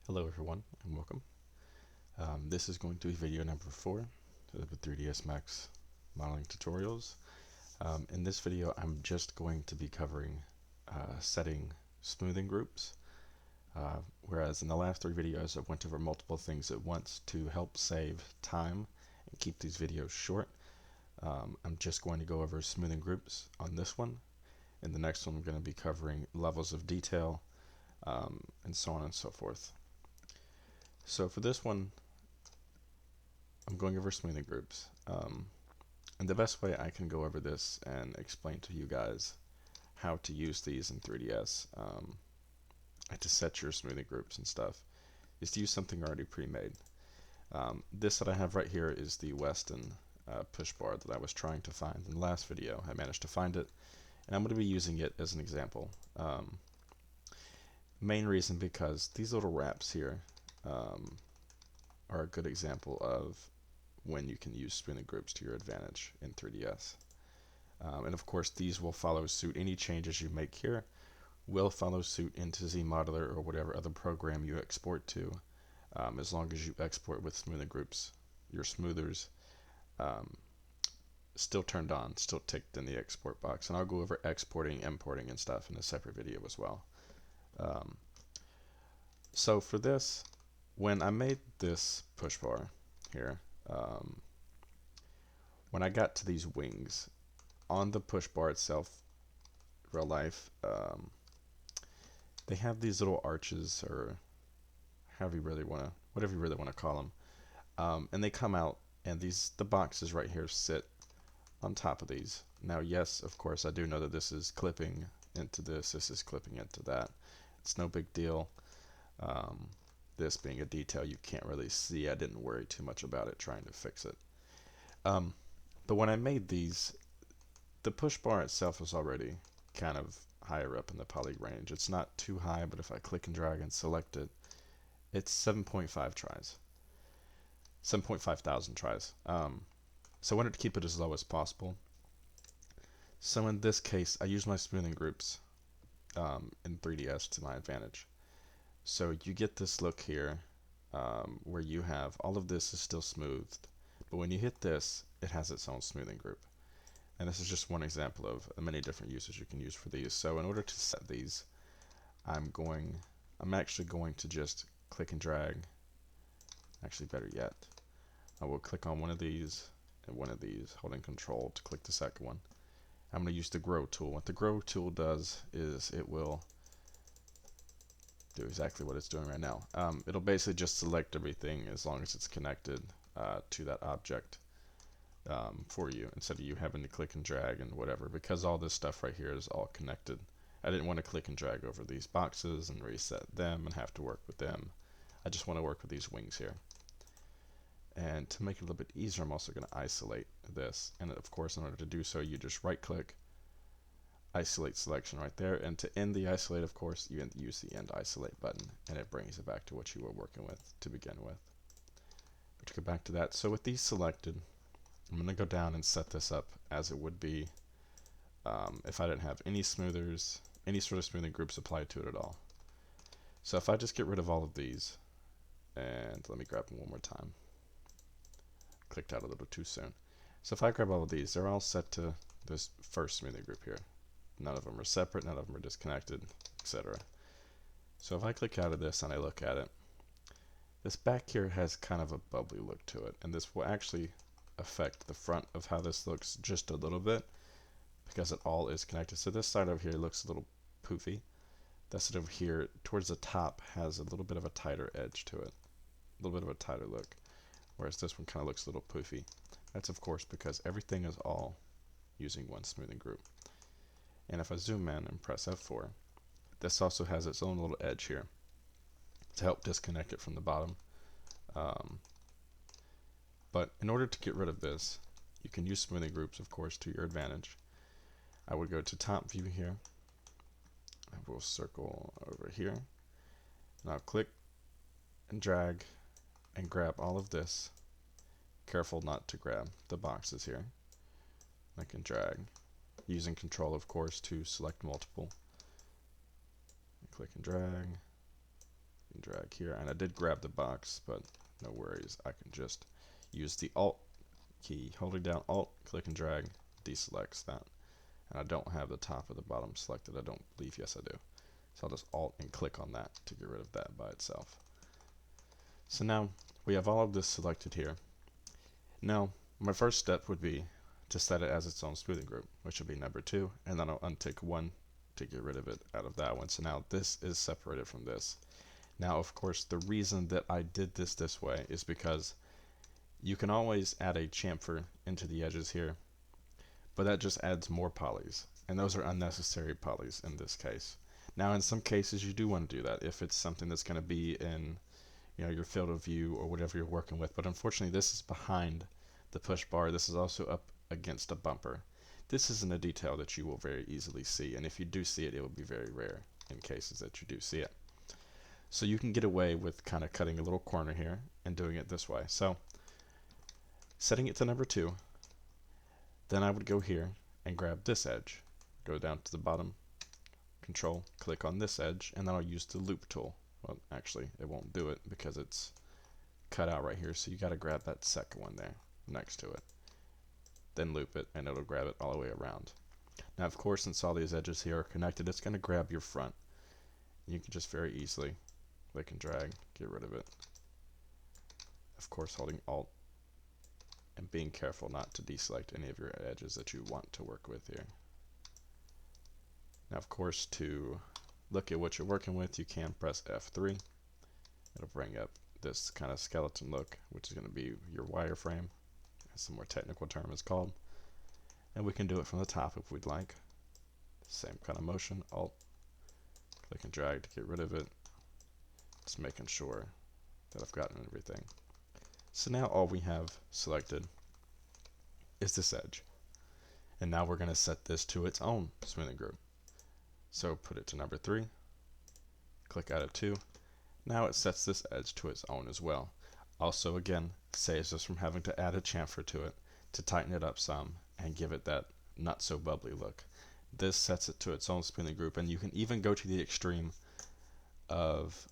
Hello everyone and welcome. This is going to be video number 4 of the 3ds Max modeling tutorials. In this video I'm just going to be covering setting smoothing groups, whereas in the last 3 videos I went over multiple things at once to help save time and keep these videos short. I'm just going to go over smoothing groups on this one. In the next one I'm going to be covering levels of detail and so on and so forth. So for this one, I'm going over smoothing groups. And the best way I can go over this and explain to you guys how to use these in 3ds and to set your smoothing groups and stuff is to use something already pre-made. This that I have right here is the Weston push bar that I was trying to find in the last video. I managed to find it, and I'm going to be using it as an example. Main reason because these little wraps here are a good example of when you can use smoothing groups to your advantage in 3ds. And of course these will follow suit. Any changes you make here will follow suit into ZModeler or whatever other program you export to, as long as you export with smoothing groups. Your smoothers still turned on, still ticked in the export box, and I'll go over exporting, importing, and stuff in a separate video as well. So for this, when I made this push bar here, when I got to these wings on the push bar itself, real life, they have these little arches, or however you really want to, whatever you really want to call them, and they come out, and the boxes right here sit on top of these. Now, yes, of course, I do know that this is clipping into this is clipping into that. It's no big deal. This being a detail you can't really see, I didn't worry too much about it trying to fix it. But when I made these, the push bar itself was already kind of higher up in the poly range. It's not too high, but if I click and drag and select it, it's 7.5 tries. 7.5 thousand tries. So I wanted to keep it as low as possible. So in this case, I use my smoothing groups in 3ds to my advantage. So you get this look here where you have all of this is still smoothed, but when you hit this, it has its own smoothing group. And this is just one example of many different uses you can use for these. So in order to set these, I'm actually going to just click and drag. Actually, better yet, I will click on one of these and one of these, holding Control to click the second one. I'm going to use the Grow tool. What the Grow tool does is it will do exactly what it's doing right now. It'll basically just select everything as long as it's connected to that object for you, instead of you having to click and drag and whatever, because all this stuff right here is all connected. I didn't want to click and drag over these boxes and reset them and have to work with them. I just want to work with these wings here. And to make it a little bit easier, I'm also going to isolate this. And of course, in order to do so, you just right click, isolate selection right there. And to end the isolate, of course, you use the end isolate button, and it brings it back to what you were working with to begin with. But to go back to that, so with these selected, I'm going to go down and set this up as it would be if I didn't have any smoothers, any sort of smoothing groups applied to it at all. So if I just get rid of all of these, and let me grab them one more time. Clicked out a little too soon. So if I grab all of these, they're all set to this first smoothing group here. None of them are separate, none of them are disconnected, etc. So if I click out of this and I look at it, this back here has kind of a bubbly look to it, and this will actually affect the front of how this looks just a little bit, because it all is connected. So this side over here looks a little poofy. That side over here towards the top has a little bit of a tighter edge to it, a little bit of a tighter look, whereas this one kind of looks a little poofy. That's of course because everything is all using one smoothing group. And if I zoom in and press F4, this also has its own little edge here to help disconnect it from the bottom. But in order to get rid of this, you can use smoothing groups, of course, to your advantage. I would go to top view here. I will circle over here. And I'll click and drag and grab all of this. Careful not to grab the boxes here. I can drag, using Control, of course, to select multiple. Click and drag. and drag here. And I did grab the box, but no worries. I can just use the Alt key, holding down Alt, click and drag, deselects that. And I don't have the top or the bottom selected. I don't believe. Yes, I do. So I'll just Alt and click on that to get rid of that by itself. So now we have all of this selected here. Now, my first step would be to set it as its own smoothing group, which would be number 2, and then I'll untick 1 to get rid of it out of that one. So now this is separated from this. Now, of course, the reason that I did this way is because you can always add a chamfer into the edges here, but that just adds more polys, and those are unnecessary polys in this case. Now, in some cases, you do want to do that if it's something that's going to be in, you know, your field of view or whatever you're working with. But unfortunately, this is behind the push bar. This is also up against a bumper. This isn't a detail that you will very easily see, and if you do see it, it will be very rare in cases that you do see it. So you can get away with kind of cutting a little corner here and doing it this way. So setting it to number 2, then I would go here and grab this edge, go down to the bottom, Control, click on this edge, and then I'll use the loop tool. Well, actually, it won't do it because it's cut out right here, so you got to grab that second one there next to it. Then loop it, and it'll grab it all the way around. Now, of course, since all these edges here are connected, it's going to grab your front. You can just very easily click and drag, get rid of it. Of course, holding Alt and being careful not to deselect any of your edges that you want to work with here. Now, of course, to look at what you're working with, you can press F3. It'll bring up this kind of skeleton look, which is going to be your wireframe, as the more technical term is called. And we can do it from the top if we'd like. Same kind of motion, Alt, click and drag to get rid of it. Just making sure that I've gotten everything. So now all we have selected is this edge. And now we're going to set this to its own smoothing group. So put it to number 3, click out of 2. Now it sets this edge to its own as well. Also, again, saves us from having to add a chamfer to it to tighten it up some and give it that not so bubbly look. This sets it to its own smoothing group, and you can even go to the extreme of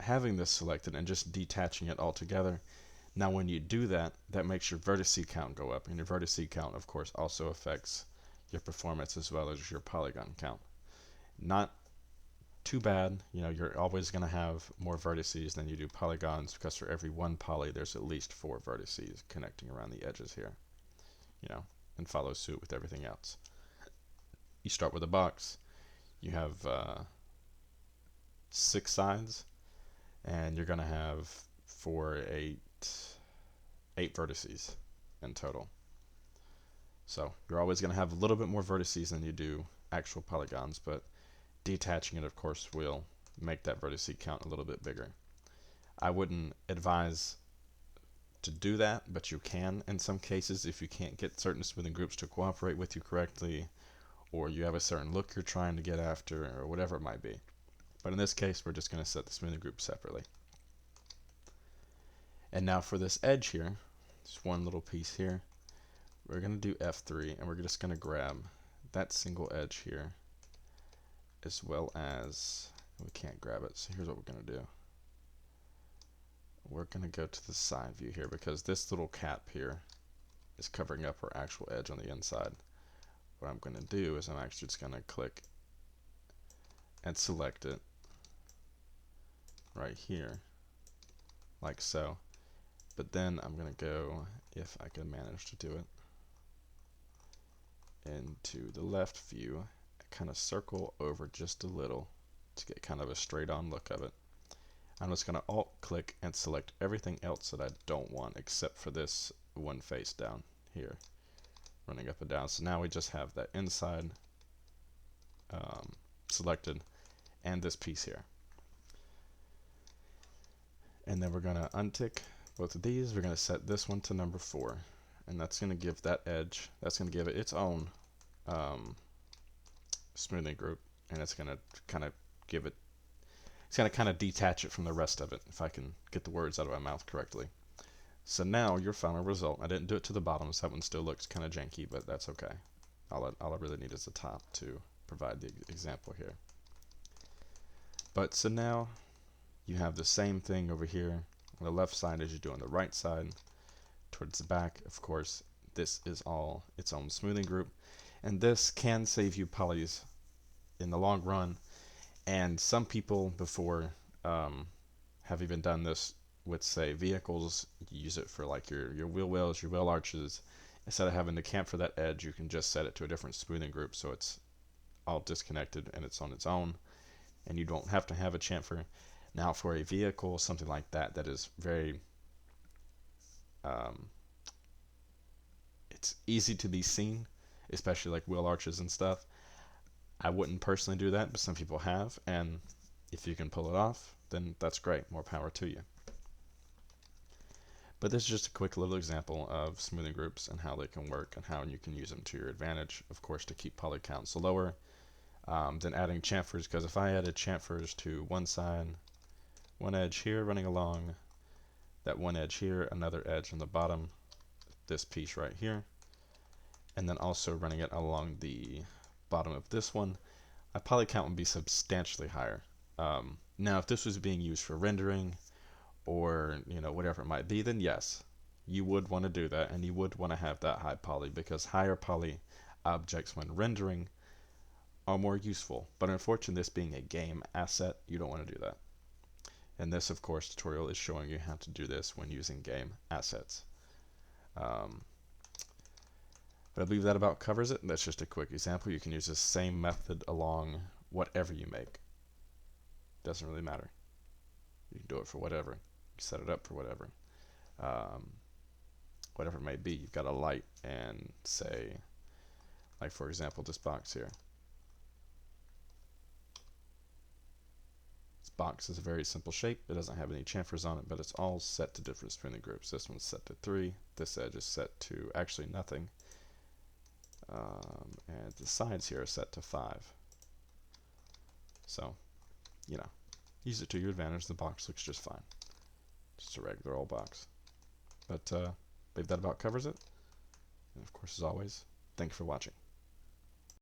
having this selected and just detaching it altogether. Now when you do that, that makes your vertice count go up, and your vertice count, of course, also affects your performance as well as your polygon count. Not too bad, you know, you're always going to have more vertices than you do polygons, because for every one poly there's at least 4 vertices connecting around the edges here, you know, and follow suit with everything else. You start with a box, you have 6 sides, and you're going to have 8 vertices in total. So you're always going to have a little bit more vertices than you do actual polygons, but detaching it, of course, will make that vertex count a little bit bigger. I wouldn't advise to do that, but you can in some cases if you can't get certain smoothing groups to cooperate with you correctly, or you have a certain look you're trying to get after, or whatever it might be. But in this case, we're just going to set the smoothing group separately. And now for this edge here, just one little piece here, we're going to do F3, and we're just going to grab that single edge here, as well as, we can't grab it, so here's what we're going to do. We're going to go to the side view here, because this little cap here is covering up our actual edge on the inside. What I'm going to do is I'm actually just going to click and select it right here, like so. But then I'm going to go, if I can manage to do it, into the left view, kind of circle over just a little to get kind of a straight on look of it. I'm just going to alt click and select everything else that I don't want except for this one face down here, running up and down. So now we just have that inside selected and this piece here. And then we're going to untick both of these. We're going to set this one to number 4, and that's going to give that edge, that's going to give it its own smoothing group, and it's going to kind of give it, it's going to kind of detach it from the rest of it, if I can get the words out of my mouth correctly. So now your final result, I didn't do it to the bottom, so that one still looks kind of janky, but that's okay. All I really need is the top to provide the example here. But so now You have the same thing over here on the left side as you do on the right side. Towards the back, of course, this is all its own smoothing group. And this can save you polys in the long run. And some people before have even done this with, say, vehicles. You use it for like your wheel wells, your wheel arches. Instead of having to chamfer that edge, you can just set it to a different smoothing group so it's all disconnected and it's on its own, and you don't have to have a chamfer. Now for a vehicle, something like that, that is very it's easy to be seen, especially like wheel arches and stuff. I wouldn't personally do that, but some people have, and if you can pull it off, then that's great. More power to you. But this is just a quick little example of smoothing groups and how they can work and how you can use them to your advantage, of course, to keep poly counts lower than adding chamfers, because if I added chamfers to one side, one edge here running along, that one edge here, another edge on the bottom, this piece right here, and then also running it along the bottom of this one, my poly count would be substantially higher. Now, if this was being used for rendering or whatever it might be, then yes, you would want to do that, and you would want to have that high poly, because higher poly objects when rendering are more useful. But unfortunately, this being a game asset, you don't want to do that. And this, of course, tutorial is showing you how to do this when using game assets. But I believe that about covers it. That's just a quick example. You can use the same method along whatever you make. Doesn't really matter. You can do it for whatever. You set it up for whatever. Whatever it may be. You've got a light and say, like for example, this box here. This box is a very simple shape. It doesn't have any chamfers on it, but it's all set to different smoothing groups. This one's set to 3. This edge is set to actually nothing. And the sides here are set to 5. So, use it to your advantage. The box looks just fine. Just a regular old box. But I believe that about covers it. And of course, as always, thank you for watching.